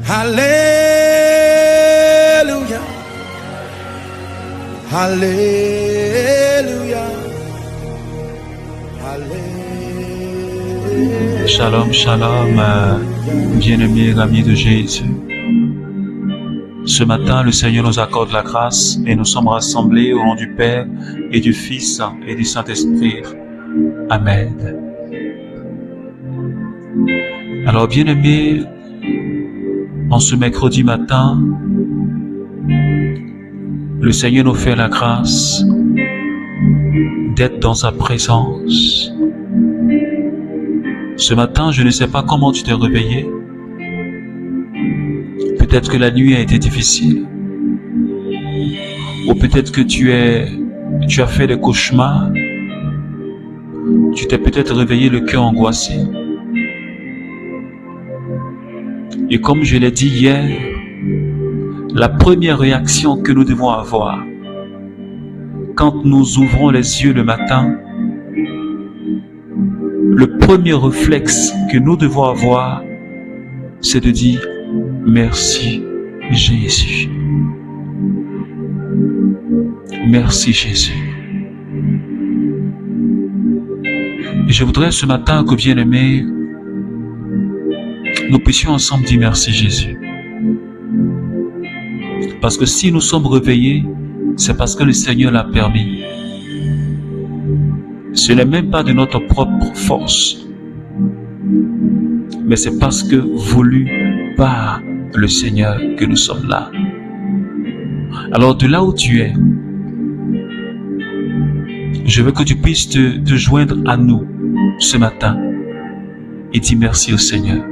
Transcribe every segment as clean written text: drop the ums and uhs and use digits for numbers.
Alléluia. Alléluia. Alléluia. Shalom, shalom, bien-aimés amis de Jésus. Ce matin, le Seigneur nous accorde la grâce et nous sommes rassemblés au nom du Père et du Fils et du Saint-Esprit. Amen. Alors, bien-aimés, en ce mercredi matin, le Seigneur nous fait la grâce d'être dans sa présence. Ce matin, je ne sais pas comment tu t'es réveillé. Peut-être que la nuit a été difficile. Ou peut-être que tu as fait des cauchemars. Tu t'es peut-être réveillé le cœur angoissé. Et comme je l'ai dit hier, la première réaction que nous devons avoir quand nous ouvrons les yeux le matin, le premier réflexe que nous devons avoir, c'est de dire merci Jésus. Merci Jésus. Et je voudrais ce matin que, bien-aimés, nous puissions ensemble dire merci Jésus. Parce que si nous sommes réveillés, c'est parce que le Seigneur l'a permis. Ce n'est même pas de notre propre force, mais c'est parce que voulu par le Seigneur que nous sommes là. Alors de là où tu es, je veux que tu puisses te joindre à nous ce matin et dire merci au Seigneur.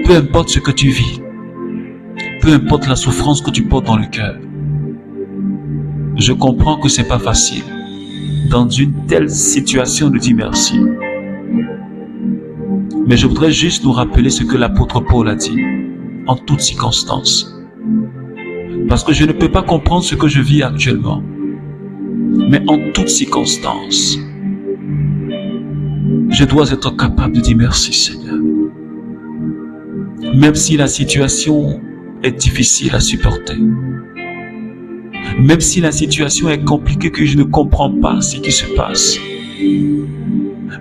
Peu importe ce que tu vis, peu importe la souffrance que tu portes dans le cœur, je comprends que c'est pas facile dans une telle situation de dire merci. Mais je voudrais juste nous rappeler ce que l'apôtre Paul a dit en toutes circonstances. Parce que je ne peux pas comprendre ce que je vis actuellement. Mais en toutes circonstances, je dois être capable de dire merci Seigneur. Même si la situation est difficile à supporter. Même si la situation est compliquée, que je ne comprends pas ce qui se passe.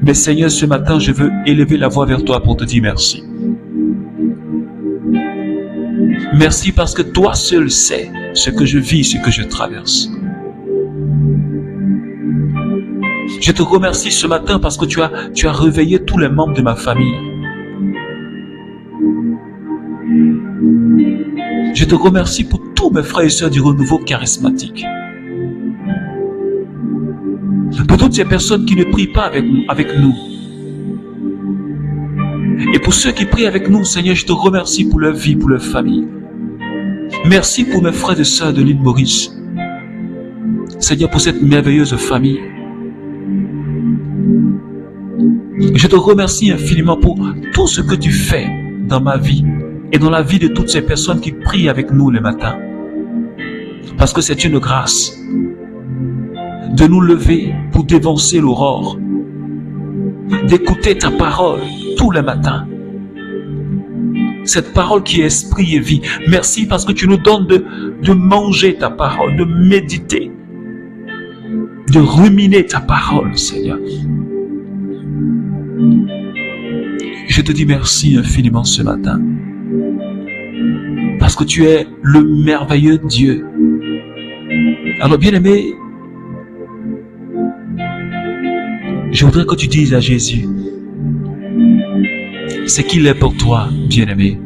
Mais Seigneur, ce matin, je veux élever la voix vers toi pour te dire merci. Merci parce que toi seul sais ce que je vis, ce que je traverse. Je te remercie ce matin parce que tu as réveillé tous les membres de ma famille. Je te remercie pour tous mes frères et sœurs du renouveau charismatique. Pour toutes ces personnes qui ne prient pas avec nous. Et pour ceux qui prient avec nous, Seigneur, je te remercie pour leur vie, pour leur famille. Merci pour mes frères et sœurs de l'île Maurice. Seigneur, pour cette merveilleuse famille. Je te remercie infiniment pour tout ce que tu fais dans ma vie et dans la vie de toutes ces personnes qui prient avec nous le matin. Parce que c'est une grâce de nous lever pour dévancer l'aurore, d'écouter ta parole tous les matins. Cette parole qui est esprit et vie. Merci parce que tu nous donnes de manger ta parole, de méditer, de ruminer ta parole, Seigneur. Je te dis merci infiniment ce matin. Parce que tu es le merveilleux Dieu. Alors bien-aimé, je voudrais que tu dises à Jésus ce qu'il est pour toi, bien-aimé.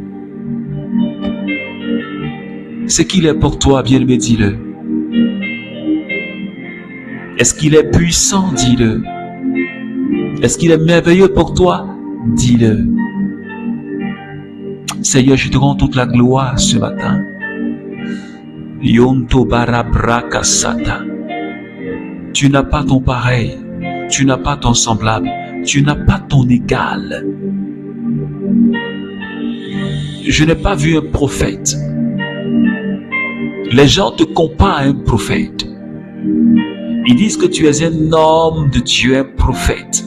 Ce qu'il est pour toi, bien-aimé, dis-le. Est-ce qu'il est puissant, dis-le. Est-ce qu'il est merveilleux pour toi, dis-le. Seigneur, je te rends toute la gloire ce matin. Yonto barabraka sata. Tu n'as pas ton pareil. Tu n'as pas ton semblable. Tu n'as pas ton égal. Je n'ai pas vu un prophète. Les gens te comparent à un prophète. Ils disent que tu es un homme de Dieu, un prophète.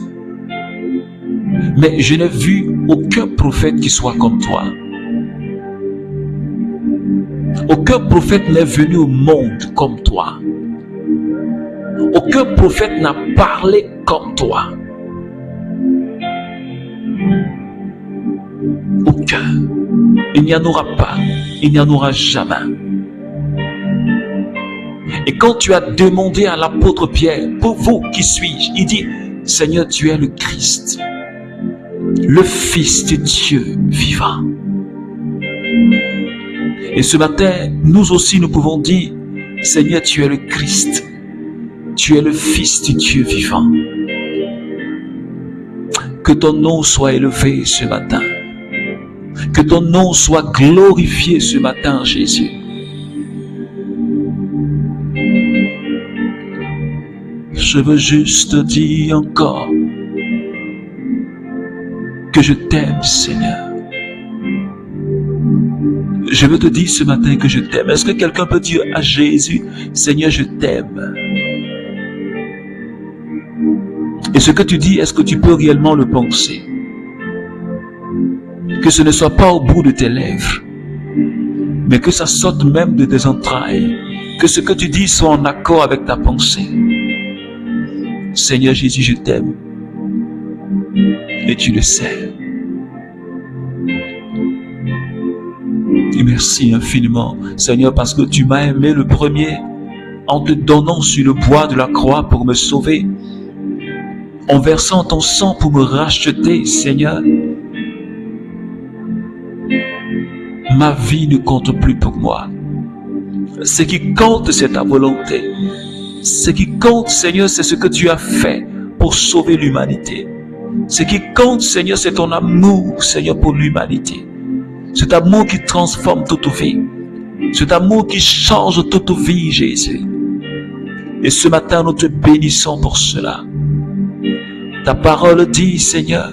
Mais je n'ai vu aucun prophète qui soit comme toi. Aucun prophète n'est venu au monde comme toi. Aucun prophète n'a parlé comme toi. Aucun. Il n'y en aura pas. Il n'y en aura jamais. Et quand tu as demandé à l'apôtre Pierre, pour vous, qui suis-je? Il dit, Seigneur, tu es le Christ, le Fils de Dieu vivant. Et ce matin, nous aussi, nous pouvons dire, Seigneur, tu es le Christ, tu es le Fils de Dieu vivant. Que ton nom soit élevé ce matin. Que ton nom soit glorifié ce matin, Jésus. Je veux juste te dire encore que je t'aime, Seigneur. Je veux te dire ce matin que je t'aime. Est-ce que quelqu'un peut dire à Jésus, Seigneur, je t'aime? Et ce que tu dis, est-ce que tu peux réellement le penser? Que ce ne soit pas au bout de tes lèvres, mais que ça sorte même de tes entrailles. Que ce que tu dis soit en accord avec ta pensée. Seigneur Jésus, je t'aime. Et tu le sais. Et merci infiniment, Seigneur, parce que tu m'as aimé le premier en te donnant sur le bois de la croix pour me sauver, en versant ton sang pour me racheter, Seigneur. Ma vie ne compte plus pour moi. Ce qui compte, c'est ta volonté. Ce qui compte, Seigneur, c'est ce que tu as fait pour sauver l'humanité. Ce qui compte, Seigneur, c'est ton amour, Seigneur, pour l'humanité. Cet amour qui transforme toute vie. Cet amour qui change toute vie, Jésus. Et ce matin, nous te bénissons pour cela. Ta parole dit, Seigneur,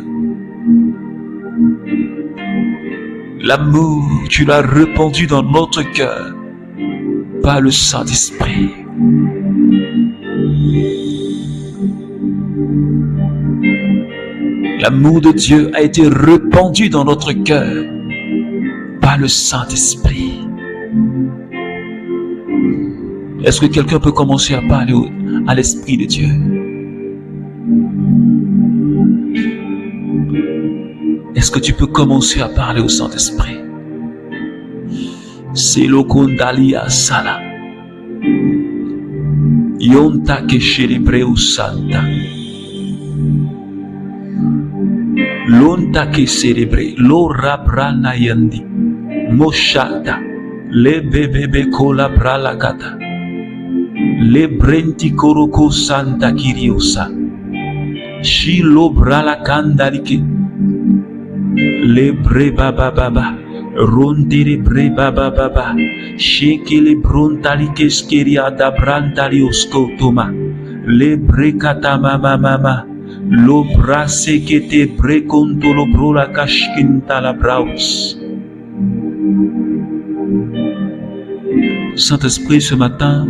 l'amour, tu l'as répandu dans notre cœur par le Saint-Esprit. L'amour de Dieu a été répandu dans notre cœur par le Saint-Esprit. Est-ce que quelqu'un peut commencer à parler à l'Esprit de Dieu? Est-ce que tu peux commencer à parler au Saint-Esprit? C'est le kondalia sala. Yonta ke celebreu santa. Lonta ke celebre. Lo rabrana yandi. Moshata. Le bebebe kola bralagata. Le brenti koroko santa kiriosa. Shilo bralakandalike. Le bre baba baba. Rondere bre baba baba. Shekele brontali keskeria da brantali oskotoma. Le bre katama mama. Lo brase kete bre kontolo bro la kashkinta la braus. Saint-Esprit, ce matin,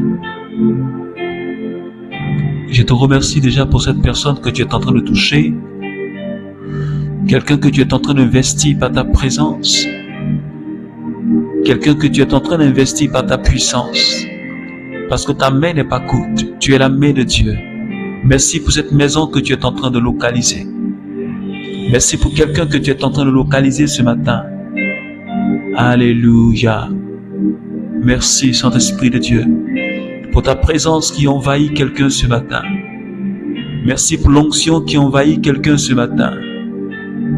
je te remercie déjà pour cette personne que tu es en train de toucher. Quelqu'un que tu es en train d'investir par ta présence. Quelqu'un que tu es en train d'investir par ta puissance. Parce que ta main n'est pas courte. Tu es la main de Dieu. Merci pour cette maison que tu es en train de localiser. Merci pour quelqu'un que tu es en train de localiser ce matin. Alléluia. Merci Saint-Esprit de Dieu pour ta présence qui envahit quelqu'un ce matin. Merci pour l'onction qui envahit quelqu'un ce matin.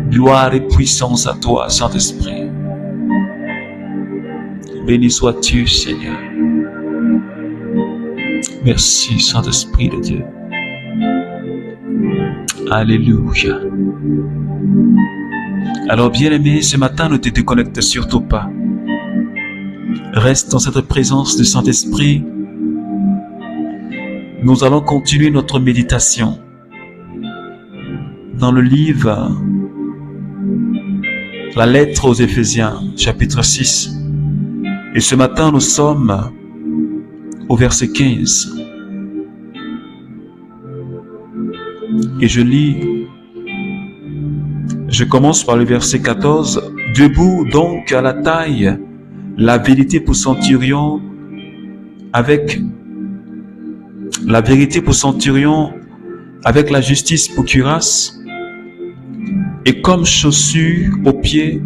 Gloire et puissance à toi, Saint-Esprit. Béni sois-tu, Seigneur. Merci, Saint-Esprit de Dieu. Alléluia. Alors, bien-aimé, ce matin, ne te déconnecte surtout pas. Reste dans cette présence du Saint-Esprit. Nous allons continuer notre méditation dans le livre La lettre aux Éphésiens, chapitre 6. Et ce matin, nous sommes au verset 15. Et je lis Je commence par le verset 14. Debout donc à la taille, la vérité pour centurion avec la justice pour cuirasse, et comme chaussures aux pieds,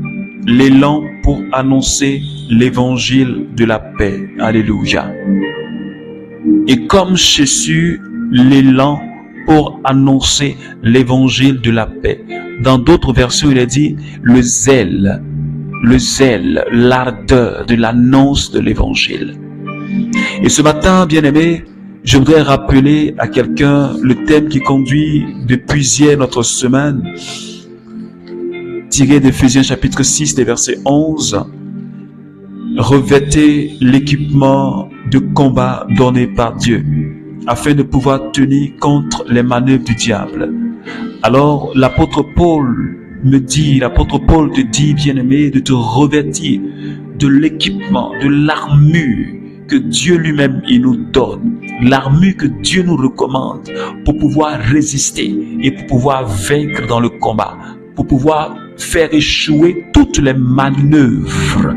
l'élan pour annoncer l'évangile de la paix. Alléluia. Et comme chaussures, l'élan pour annoncer l'évangile de la paix. Dans d'autres versions, il est dit le zèle, l'ardeur de l'annonce de l'évangile. Et ce matin, bien-aimé, je voudrais rappeler à quelqu'un le thème qui conduit depuis hier notre semaine, tiré d'Éphésiens chapitre 6, des versets 11. Revêtez l'équipement de combat donné par Dieu, afin de pouvoir tenir contre les manœuvres du diable. Alors, l'apôtre Paul te dit, bien-aimé, de te revêtir de l'équipement, de l'armure que Dieu lui-même il nous donne, l'armure que Dieu nous recommande pour pouvoir résister et pour pouvoir vaincre dans le combat, pour pouvoir faire échouer toutes les manœuvres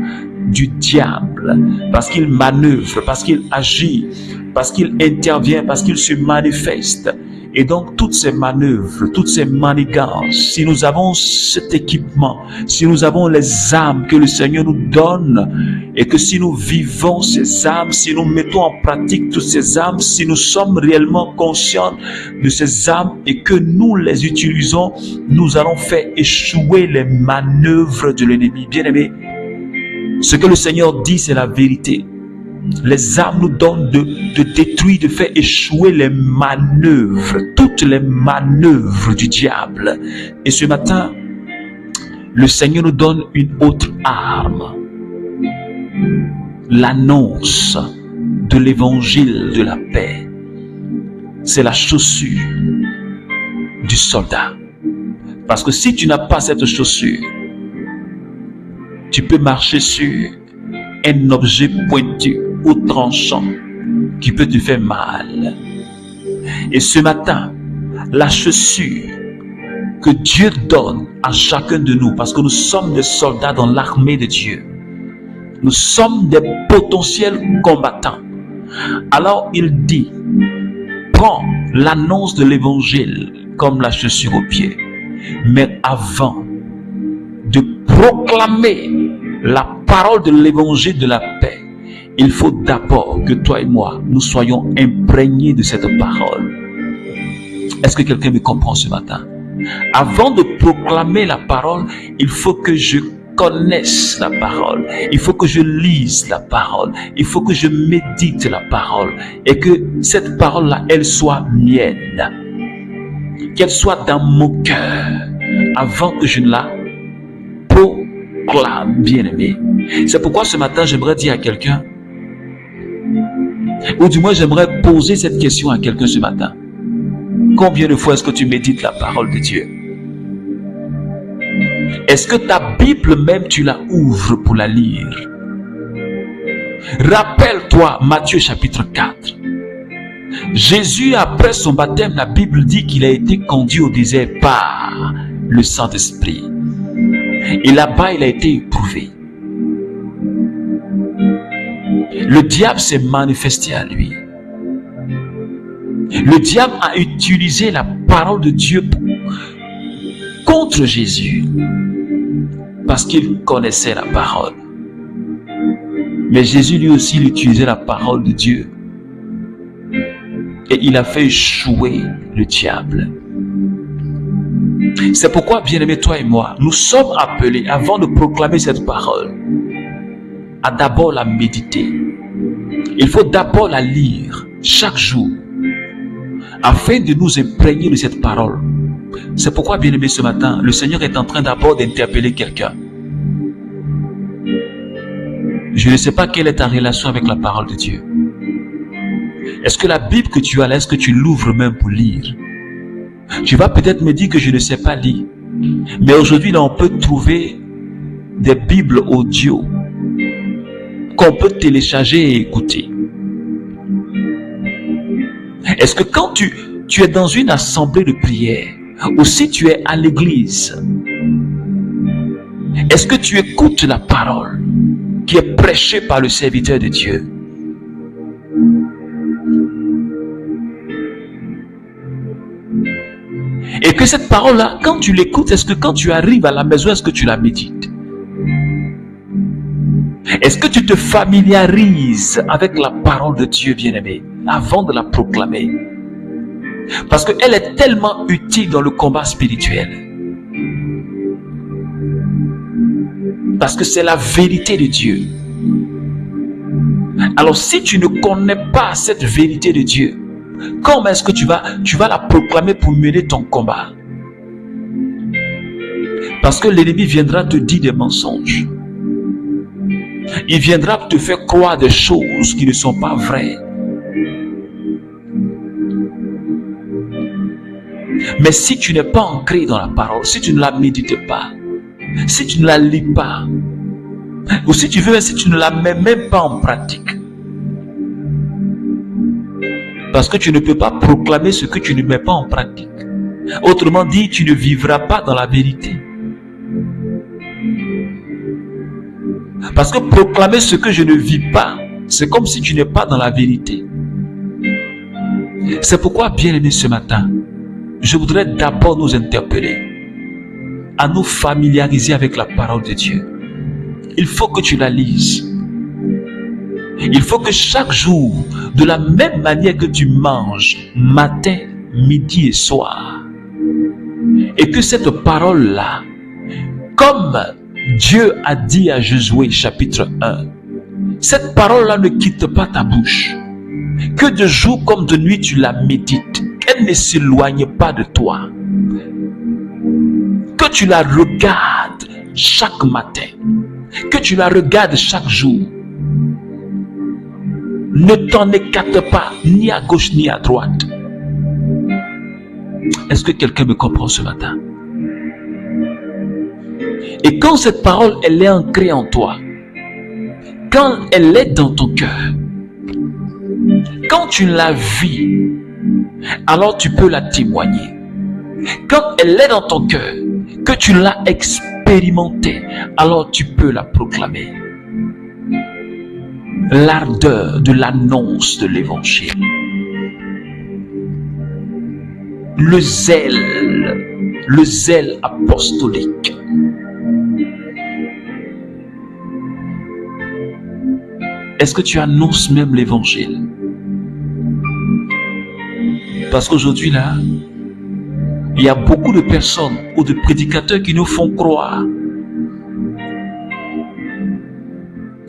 du diable, parce qu'il manœuvre, parce qu'il agit, parce qu'il intervient, parce qu'il se manifeste. Et donc toutes ces manœuvres, toutes ces manigances, si nous avons cet équipement, si nous avons les armes que le Seigneur nous donne, et que si nous vivons ces armes, si nous mettons en pratique toutes ces armes, si nous sommes réellement conscients de ces armes et que nous les utilisons, nous allons faire échouer les manœuvres de l'ennemi. Bien-aimé, ce que le Seigneur dit, c'est la vérité. Les armes nous donnent de détruire, de faire échouer les manœuvres, toutes les manœuvres du diable. Et ce matin, le Seigneur nous donne une autre arme. L'annonce de l'évangile de la paix. C'est la chaussure du soldat. Parce que si tu n'as pas cette chaussure, tu peux marcher sur un objet pointu ou tranchant qui peut te faire mal. Et ce matin, la chaussure que Dieu donne à chacun de nous, parce que nous sommes des soldats dans l'armée de Dieu, nous sommes des potentiels combattants. Alors il dit, prends l'annonce de l'évangile comme la chaussure au pied, mais avant de proclamer la parole de l'évangile de la paix, il faut d'abord que toi et moi, nous soyons imprégnés de cette parole. Est-ce que quelqu'un me comprend ce matin? Avant de proclamer la parole, il faut que je connaisse la parole. Il faut que je lise la parole. Il faut que je médite la parole. Et que cette parole-là, elle soit mienne. Qu'elle soit dans mon cœur. Avant que je ne la proclame, bien-aimé. C'est pourquoi ce matin, j'aimerais dire à quelqu'un, ou du moins j'aimerais poser cette question à quelqu'un ce matin. Combien de fois est-ce que tu médites la parole de Dieu? Est-ce que ta Bible même tu la ouvres pour la lire? Rappelle-toi Matthieu chapitre 4. Jésus, après son baptême, la Bible dit qu'il a été conduit au désert par le Saint-Esprit. Et là-bas, il a été éprouvé. Le diable s'est manifesté à lui. Le diable a utilisé la parole de Dieu contre Jésus parce qu'il connaissait la parole. Mais Jésus lui aussi il utilisait la parole de Dieu et il a fait échouer le diable. C'est pourquoi, bien-aimé, toi et moi, nous sommes appelés, avant de proclamer cette parole, à d'abord la méditer. Il faut d'abord la lire chaque jour afin de nous imprégner de cette parole. C'est pourquoi, bien-aimé, ce matin, le Seigneur est en train d'abord d'interpeller quelqu'un. Je ne sais pas quelle est ta relation avec la parole de Dieu. Est-ce que la Bible que tu as là, est-ce que tu l'ouvres même pour lire? Tu vas peut-être me dire que je ne sais pas lire. Mais aujourd'hui, là, on peut trouver des Bibles audio qu'on peut télécharger et écouter. Est-ce que quand tu es dans une assemblée de prière, ou si tu es à l'église, Est-ce que tu écoutes la parole qui est prêchée par le serviteur de Dieu? Et que cette parole-là, quand tu l'écoutes, est-ce que quand tu arrives à la maison, est-ce que tu la médites? Est-ce que tu te familiarises avec la parole de Dieu, bien-aimé, avant de la proclamer? Parce qu'elle est tellement utile dans le combat spirituel. Parce que c'est la vérité de Dieu. Alors si tu ne connais pas cette vérité de Dieu, comment est-ce que tu vas la proclamer pour mener ton combat? Parce que l'ennemi viendra te dire des mensonges. Il viendra te faire croire des choses qui ne sont pas vraies. Mais si tu n'es pas ancré dans la parole, si tu ne la médites pas, si tu ne la lis pas, ou si tu veux, si tu ne la mets même pas en pratique, parce que tu ne peux pas proclamer ce que tu ne mets pas en pratique. Autrement dit, tu ne vivras pas dans la vérité. Parce que proclamer ce que je ne vis pas, c'est comme si tu n'es pas dans la vérité. C'est pourquoi, bien-aimés, ce matin, je voudrais d'abord nous interpeller à nous familiariser avec la parole de Dieu. Il faut que tu la lises. Il faut que chaque jour, de la même manière que tu manges, matin, midi et soir, et que cette parole-là, comme Dieu a dit à Josué chapitre 1, cette parole-là ne quitte pas ta bouche. Que de jour comme de nuit tu la médites. Qu'elle ne s'éloigne pas de toi. Que tu la regardes chaque matin. Que tu la regardes chaque jour. Ne t'en écarte pas, ni à gauche ni à droite. Est-ce que quelqu'un me comprend ce matin? Et quand cette parole, elle est ancrée en toi, quand elle est dans ton cœur, quand tu la vis, alors tu peux la témoigner. Quand elle est dans ton cœur, que tu l'as expérimentée, alors tu peux la proclamer. L'ardeur de l'annonce de l'évangile. Le zèle apostolique. Est-ce que tu annonces même l'évangile? Parce qu'aujourd'hui là, il y a beaucoup de personnes ou de prédicateurs qui nous font croire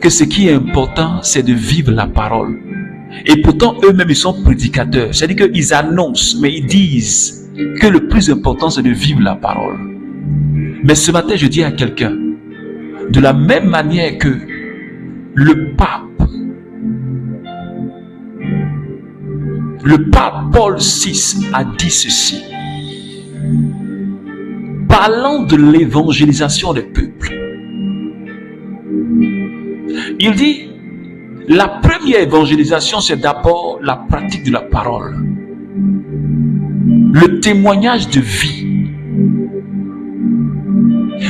que ce qui est important, c'est de vivre la parole. Et pourtant, eux-mêmes, ils sont prédicateurs. C'est-à-dire qu'ils annoncent, mais ils disent que le plus important, c'est de vivre la parole. Mais ce matin, je dis à quelqu'un, de la même manière que le pape Paul VI a dit ceci, parlant de l'évangélisation des peuples. Il dit, la première évangélisation, c'est d'abord la pratique de la parole, le témoignage de vie.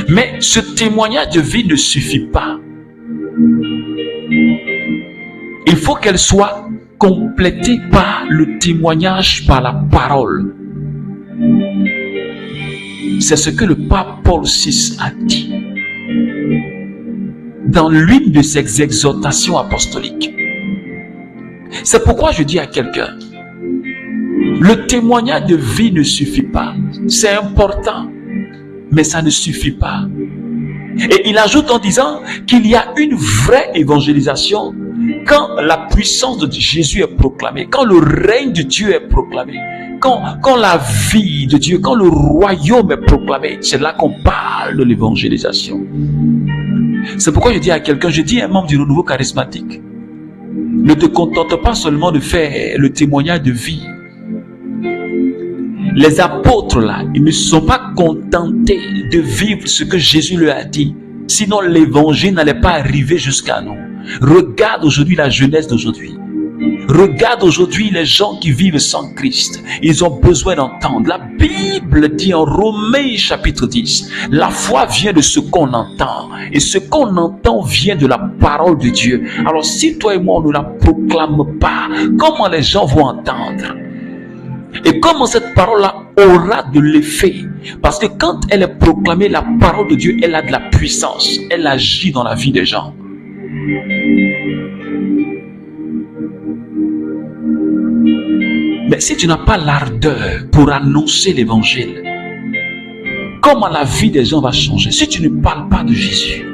Mais ce témoignage de vie ne suffit pas. Il faut qu'elle soit complétée par le témoignage, par la parole. C'est ce que le pape Paul VI a dit dans l'une de ses exhortations apostoliques. C'est pourquoi je dis à quelqu'un, le témoignage de vie ne suffit pas. C'est important, mais ça ne suffit pas. Et il ajoute en disant qu'il y a une vraie évangélisation quand la puissance de Jésus est proclamée, quand le règne de Dieu est proclamé, quand la vie de Dieu, quand le royaume est proclamé. C'est là qu'on parle de l'évangélisation. C'est pourquoi je dis à quelqu'un, je dis à un membre du renouveau charismatique, ne te contente pas seulement de faire le témoignage de vie. Les apôtres là, ils ne se sont pas contentés de vivre ce que Jésus leur a dit. Sinon l'évangile n'allait pas arriver jusqu'à nous. Regarde aujourd'hui la jeunesse d'aujourd'hui. Regarde aujourd'hui les gens qui vivent sans Christ. Ils ont besoin d'entendre. La Bible dit en Romains chapitre 10, la foi vient de ce qu'on entend. Et ce qu'on entend vient de la parole de Dieu. Alors si toi et moi on ne la proclame pas, comment les gens vont entendre? Et comment cette parole-là aura de l'effet? Parce que quand elle est proclamée, la parole de Dieu, elle a de la puissance. Elle agit dans la vie des gens. Mais si tu n'as pas l'ardeur pour annoncer l'évangile, comment la vie des gens va changer si tu ne parles pas de Jésus?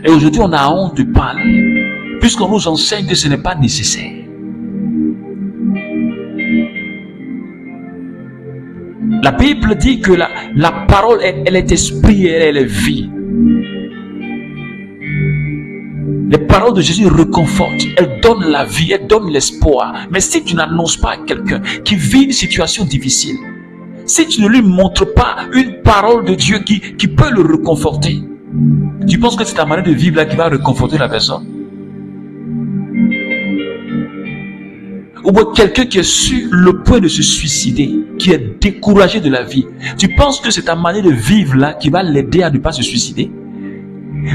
Et aujourd'hui, on a honte de parler, puisqu'on nous enseigne que ce n'est pas nécessaire. La Bible dit que la parole, elle est esprit et elle est vie. Les paroles de Jésus réconfortent, elles donnent la vie, elles donnent l'espoir. Mais si tu n'annonces pas à quelqu'un qui vit une situation difficile, si tu ne lui montres pas une parole de Dieu qui peut le réconforter, tu penses que c'est ta manière de vivre là qui va réconforter la personne? Ou bien quelqu'un qui est sur le point de se suicider, qui est découragé de la vie, tu penses que c'est ta manière de vivre là qui va l'aider à ne pas se suicider?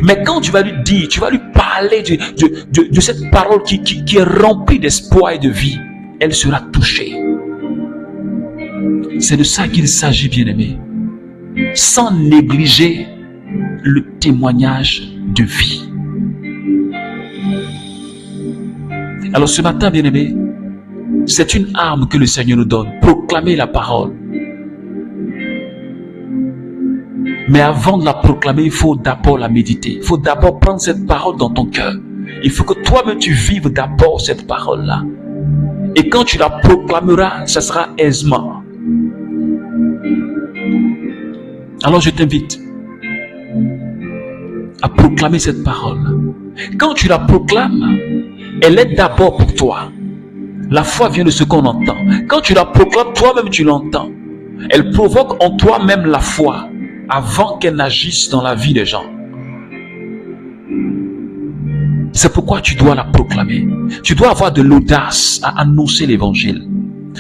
Mais quand tu vas lui dire, tu vas lui parler de cette parole qui est remplie d'espoir et de vie, elle sera touchée. C'est de ça qu'il s'agit, bien-aimé. Sans négliger le témoignage de vie. Alors ce matin, bien-aimé, c'est une arme que le Seigneur nous donne. Proclamer la parole. Mais avant de la proclamer, il faut d'abord la méditer. Il faut d'abord prendre cette parole dans ton cœur. Il faut que toi-même tu vives d'abord cette parole-là. Et quand tu la proclameras, ça sera aisément. Alors je t'invite à proclamer cette parole. Quand tu la proclames, elle est d'abord pour toi. La foi vient de ce qu'on entend. Quand tu la proclames, toi-même tu l'entends. Elle provoque en toi-même la foi avant qu'elle n'agisse dans la vie des gens. C'est pourquoi tu dois la proclamer. Tu dois avoir de l'audace à annoncer l'évangile.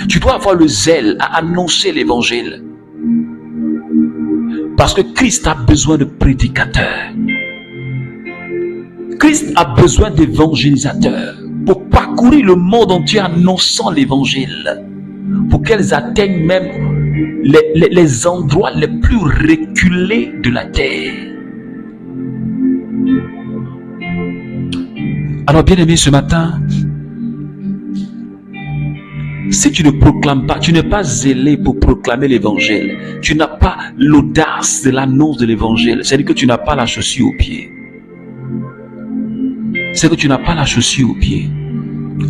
Tu dois avoir le zèle à annoncer l'évangile. Parce que Christ a besoin de prédicateurs. Christ a besoin d'évangélisateurs pour parcourir le monde entier annonçant l'évangile. Pour qu'elles atteignent même les endroits les plus reculés de la terre. Alors bien aimé, ce matin, si tu ne proclames pas, tu n'es pas zélé pour proclamer l'évangile, tu n'as pas l'audace de l'annonce de l'évangile, c'est-à-dire que tu n'as pas la chaussure au pied. C'est que tu n'as pas la chaussure au pied.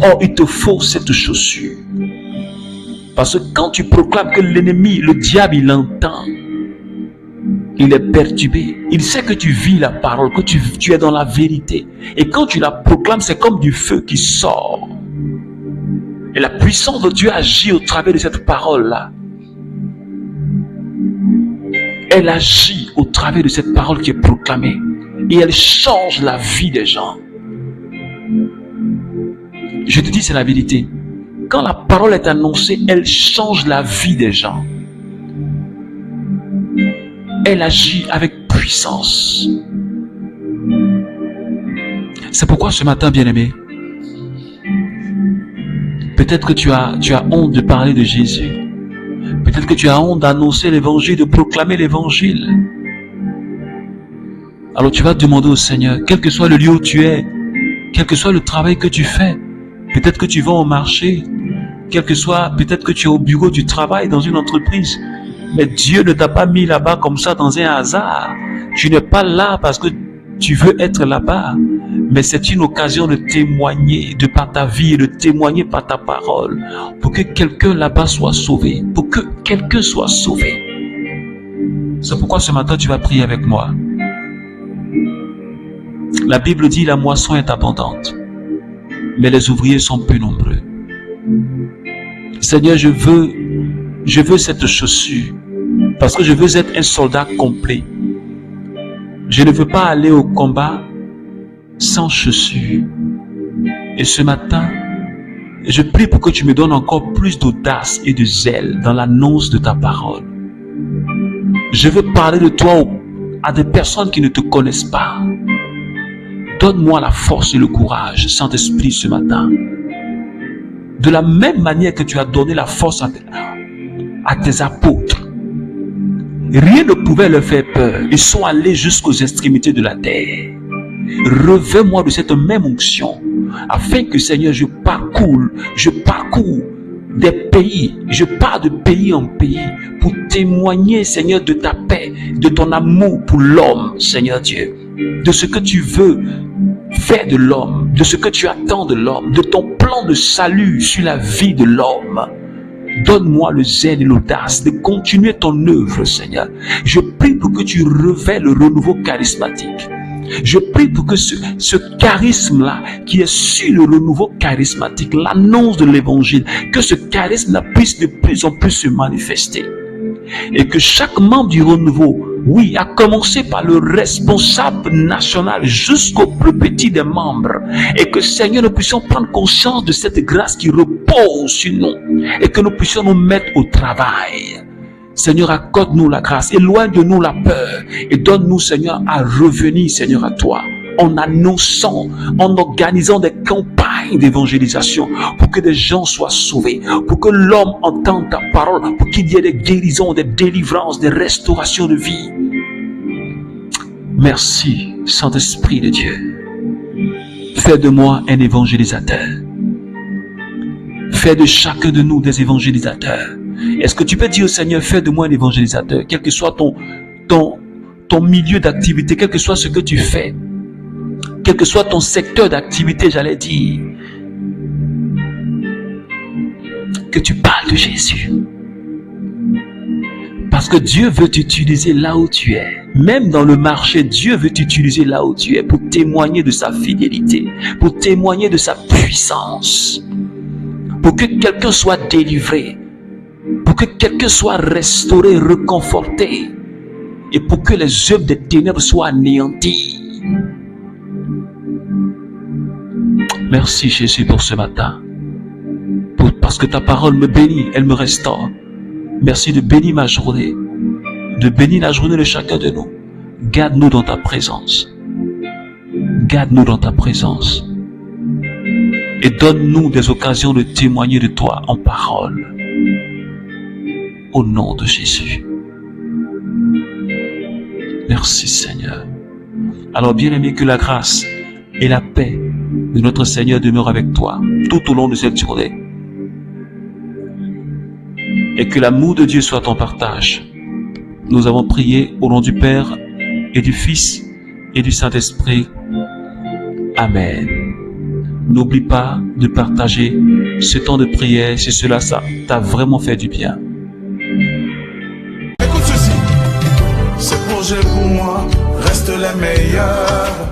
Or, il te faut cette chaussure. Parce que quand tu proclames que l'ennemi, le diable, il entend, il est perturbé, il sait que tu vis la parole, que tu es dans la vérité. Et quand tu la proclames, c'est comme du feu qui sort. Et la puissance de Dieu agit au travers de cette parole-là. Elle agit au travers de cette parole qui est proclamée. Et elle change la vie des gens. Je te dis, c'est la vérité. Quand la parole est annoncée, elle change la vie des gens. Elle agit avec puissance. C'est pourquoi ce matin, bien-aimé, peut-être que tu as honte de parler de Jésus. Peut-être que tu as honte d'annoncer l'évangile, de proclamer l'évangile. Alors tu vas demander au Seigneur, quel que soit le lieu où tu es, quel que soit le travail que tu fais, peut-être que tu vas au marché, peut-être que tu es au bureau du travail, dans une entreprise, mais Dieu ne t'a pas mis là-bas comme ça dans un hasard. Tu n'es pas là parce que tu veux être là-bas, mais c'est une occasion de témoigner de par ta vie et de témoigner par ta parole pour que quelqu'un là-bas soit sauvé, pour que quelqu'un soit sauvé. C'est pourquoi ce matin tu vas prier avec moi. La Bible dit la moisson est abondante, mais les ouvriers sont peu nombreux. Seigneur, je veux cette chaussure parce que je veux être un soldat complet. Je ne veux pas aller au combat sans chaussures. Et ce matin, Je prie pour que tu me donnes encore plus d'audace et de zèle dans l'annonce de ta parole. Je veux parler de toi à des personnes qui ne te connaissent pas. Donne-moi la force et le courage, Saint-Esprit, ce matin. De la même manière que tu as donné la force à tes apôtres. Rien ne pouvait leur faire peur. Ils sont allés jusqu'aux extrémités de la terre. Revêt-moi de cette même onction, afin que, Seigneur, je parcours des pays, je pars de pays en pays pour témoigner, Seigneur, de ta paix, de ton amour pour l'homme, Seigneur Dieu, de ce que tu veux faire de l'homme, de ce que tu attends de l'homme, de ton plan de salut sur la vie de l'homme. Donne-moi le zèle et l'audace de continuer ton œuvre, Seigneur. Je prie pour que tu revêts le renouveau charismatique. Je prie pour que ce charisme-là, qui est sur le renouveau charismatique, l'annonce de l'évangile, que ce charisme puisse de plus en plus se manifester. Et que chaque membre du renouveau, oui, à commencer par le responsable national jusqu'au plus petit des membres, et que, Seigneur, nous puissions prendre conscience de cette grâce qui repose sur nous, et que nous puissions nous mettre au travail. Seigneur, accorde-nous la grâce, éloigne de nous la peur, et donne-nous, Seigneur, à revenir, Seigneur, à toi, en annonçant, en organisant des campagnes d'évangélisation, pour que des gens soient sauvés, pour que l'homme entende ta parole, pour qu'il y ait des guérisons, des délivrances, des restaurations de vie. Merci, Saint-Esprit de Dieu. Fais de moi un évangélisateur. Fais de chacun de nous des évangélisateurs. Est-ce que tu peux dire au Seigneur, fais de moi un évangélisateur, quel que soit ton milieu d'activité, quel que soit ce que tu fais, quel que soit ton secteur d'activité, j'allais dire, que tu parles de Jésus. Parce que Dieu veut t'utiliser là où tu es. Même dans le marché, Dieu veut t'utiliser là où tu es pour témoigner de sa fidélité, pour témoigner de sa puissance, pour que quelqu'un soit délivré, pour que quelqu'un soit restauré, reconforté, et pour que les œuvres des ténèbres soient anéanties. Merci Jésus pour ce matin, parce que ta parole me bénit, elle me restaure. Merci de bénir ma journée, de bénir la journée de chacun de nous. Garde-nous dans ta présence. Garde-nous dans ta présence. Et donne-nous des occasions de témoigner de toi en parole. Au nom de Jésus. Merci Seigneur. Alors bien-aimé, que la grâce et la paix de notre Seigneur demeurent avec toi tout au long de cette journée. Et que l'amour de Dieu soit ton partage. Nous avons prié au nom du Père et du Fils et du Saint-Esprit. Amen. N'oublie pas de partager ce temps de prière si cela t'a vraiment fait du bien. Écoute ceci, ces projets pour moi restent les meilleurs.